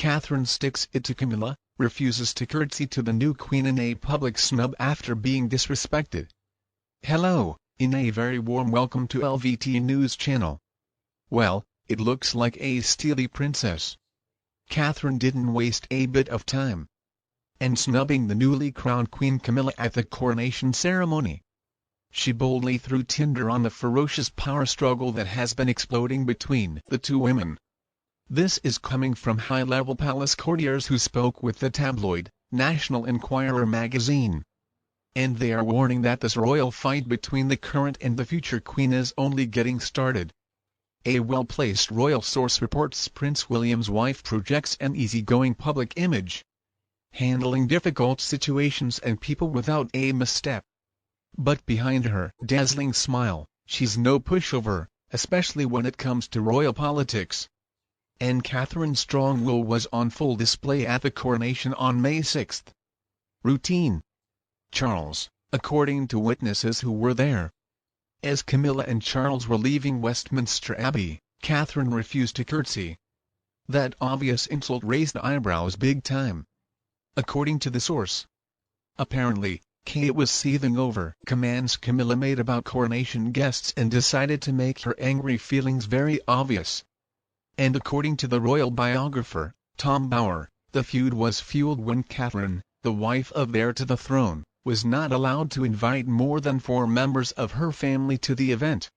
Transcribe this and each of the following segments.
Catherine sticks it to Camilla, refuses to curtsy to the new queen in a public snub after being disrespected. Hello, and a very warm welcome to LVT News Channel. Well, it looks like a steely princess. Catherine didn't waste a bit of time and snubbing the newly crowned Queen Camilla at the coronation ceremony. She boldly threw tinder on the ferocious power struggle that has been exploding between the two women. This is coming from high-level palace courtiers who spoke with the tabloid, National Enquirer magazine. And they are warning that this royal fight between the current and the future queen is only getting started. A well-placed royal source reports Prince William's wife projects an easygoing public image, handling difficult situations and people without a misstep. But behind her dazzling smile, she's no pushover, especially when it comes to royal politics. And Catherine's strong will was on full display at the coronation on May 6. Routine. Charles, according to witnesses who were there. As Camilla and Charles were leaving Westminster Abbey, Catherine refused to curtsy. That obvious insult raised eyebrows big time, according to the source. Apparently, Kate was seething over commands Camilla made about coronation guests and decided to make her angry feelings very obvious. And according to the royal biographer, Tom Bower, the feud was fueled when Catherine, the wife of the heir to the throne, was not allowed to invite more than 4 members of her family to the event.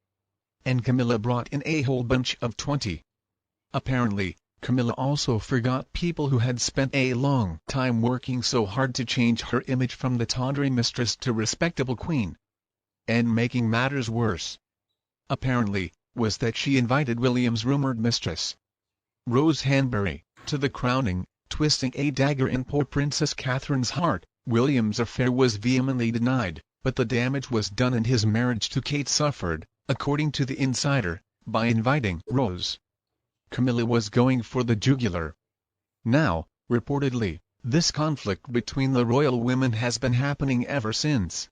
And Camilla brought in a whole bunch of 20. Apparently, Camilla also forgot people who had spent a long time working so hard to change her image from the tawdry mistress to respectable queen. And making matters worse, apparently, was that she invited William's rumored mistress, Rose Hanbury, to the crowning, twisting a dagger in poor Princess Catherine's heart. William's affair was vehemently denied, but the damage was done and his marriage to Kate suffered, according to the insider, by inviting Rose. Camilla was going for the jugular. Now, reportedly, this conflict between the royal women has been happening ever since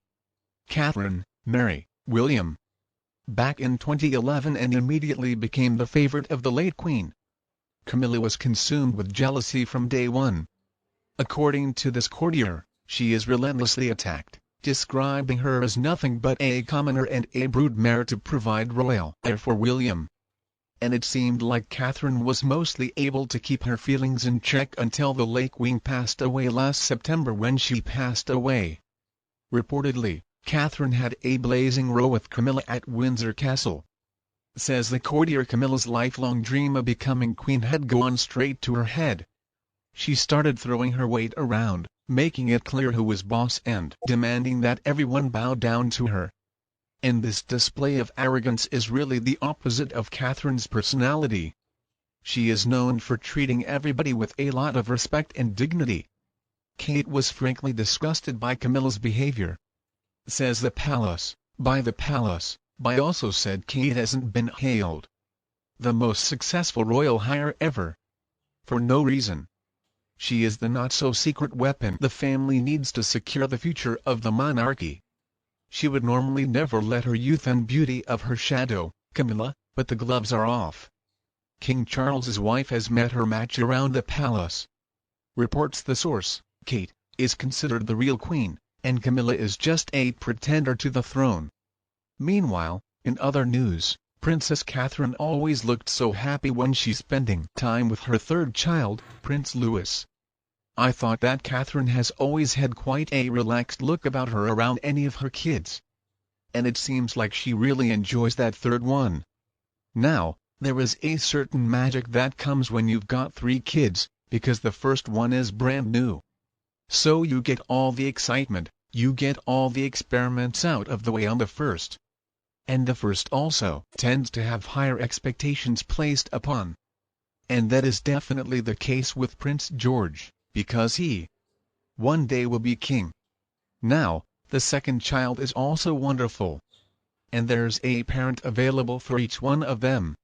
Catherine married William back in 2011 and immediately became the favorite of the late queen. Camilla was consumed with jealousy from day one. According to this courtier, she is relentlessly attacked, describing her as nothing but a commoner and a broodmare to provide royal heir for William. And it seemed like Catherine was mostly able to keep her feelings in check until the late queen passed away last September. When she passed away, reportedly, Catherine had a blazing row with Camilla at Windsor Castle. Says the courtier, Camilla's lifelong dream of becoming queen had gone straight to her head. She started throwing her weight around, making it clear who was boss and demanding that everyone bow down to her. And this display of arrogance is really the opposite of Catherine's personality. She is known for treating everybody with a lot of respect and dignity. Kate was frankly disgusted by Camilla's behavior. Says the palace, by also said Kate hasn't been hailed the most successful royal hire ever. For no reason. She is the not-so-secret weapon the family needs to secure the future of the monarchy. She would normally never let her youth and beauty of her shadow, Camilla, but the gloves are off. King Charles's wife has met her match around the palace. Reports the source, Kate is considered the real queen, and Camilla is just a pretender to the throne. Meanwhile, in other news, Princess Catherine always looked so happy when she's spending time with her third child, Prince Louis. I thought that Catherine has always had quite a relaxed look about her around any of her kids. And it seems like she really enjoys that third one. Now, there is a certain magic that comes when you've got 3 kids, because the first one is brand new. So you get all the excitement, you get all the experiments out of the way on the first. And the first also tends to have higher expectations placed upon. And that is definitely the case with Prince George, because he one day will be king. Now, the second child is also wonderful. And there's a parent available for each one of them.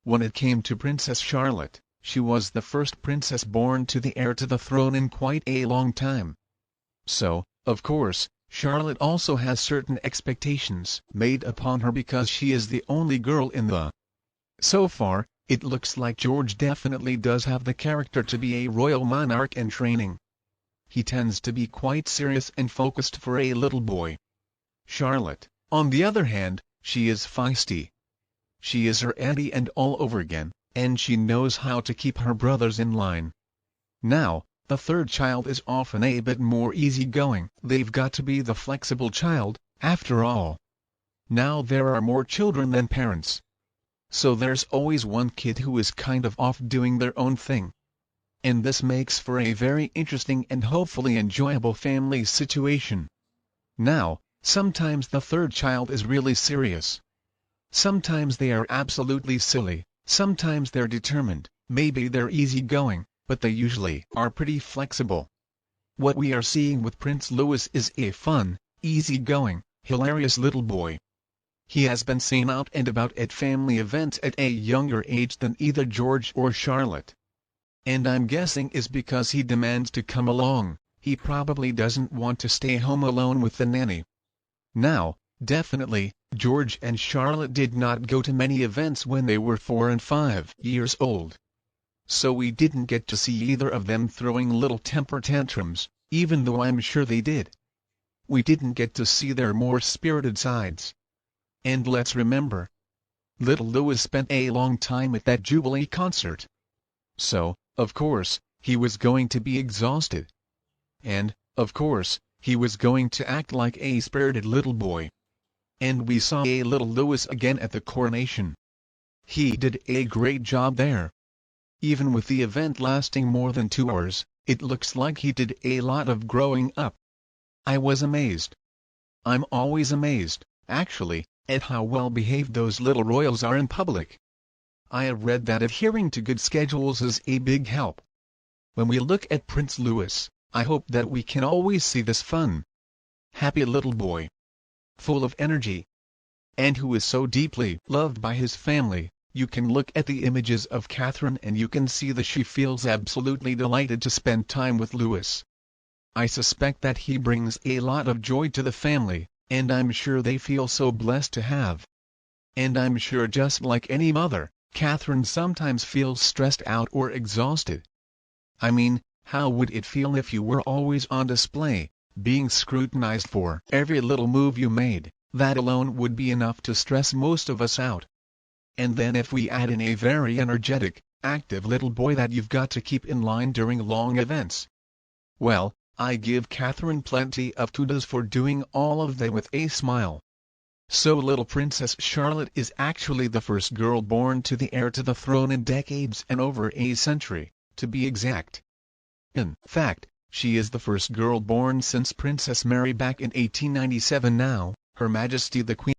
When it came to Princess Charlotte, she was the first princess born to the heir to the throne in quite a long time. So, of course, Charlotte also has certain expectations made upon her because she is the only girl in the. So far, It looks like George definitely does have the character to be a royal monarch in training. He tends to be quite serious and focused for a little boy. Charlotte, on the other hand, she is feisty. She is her auntie and all over again, and she knows how to keep her brothers in line. Now, the third child is often a bit more easygoing. They've got to be the flexible child, after all. Now there are more children than parents. So there's always one kid who is kind of off doing their own thing. And this makes for a very interesting and hopefully enjoyable family situation. Now, sometimes the third child is really serious. Sometimes they are absolutely silly, sometimes they're determined, maybe they're easygoing, but they usually are pretty flexible. What we are seeing with Prince Louis is a fun, easygoing, hilarious little boy. He has been seen out and about at family events at a younger age than either George or Charlotte. And I'm guessing is because he demands to come along. He probably doesn't want to stay home alone with the nanny. Now, definitely, George and Charlotte did not go to many events when they were 4 and 5 years old. So we didn't get to see either of them throwing little temper tantrums, even though I'm sure they did. We didn't get to see their more spirited sides. And let's remember, little Louis spent a long time at that Jubilee concert. So, of course, he was going to be exhausted. And, of course, he was going to act like a spirited little boy. And we saw a little Louis again at the coronation. He did a great job there. Even with the event lasting more than 2 hours, it looks like he did a lot of growing up. I was amazed. I'm always amazed, actually, at how well behaved those little royals are in public. I have read that adhering to good schedules is a big help. When we look at Prince Louis, I hope that we can always see this fun, happy little boy, full of energy, and who is so deeply loved by his family. You can look at the images of Catherine and you can see that she feels absolutely delighted to spend time with Louis. I suspect that he brings a lot of joy to the family, and I'm sure they feel so blessed to have. And I'm sure just like any mother, Catherine sometimes feels stressed out or exhausted. I mean, how would it feel if you were always on display, being scrutinized for every little move you made? That alone would be enough to stress most of us out. And then if we add in a very energetic, active little boy that you've got to keep in line during long events. Well, I give Catherine plenty of kudos for doing all of that with a smile. So little Princess Charlotte is actually the first girl born to the heir to the throne in decades and over a century, to be exact. In fact, she is the first girl born since Princess Mary back in 1897. Now, Her Majesty the Queen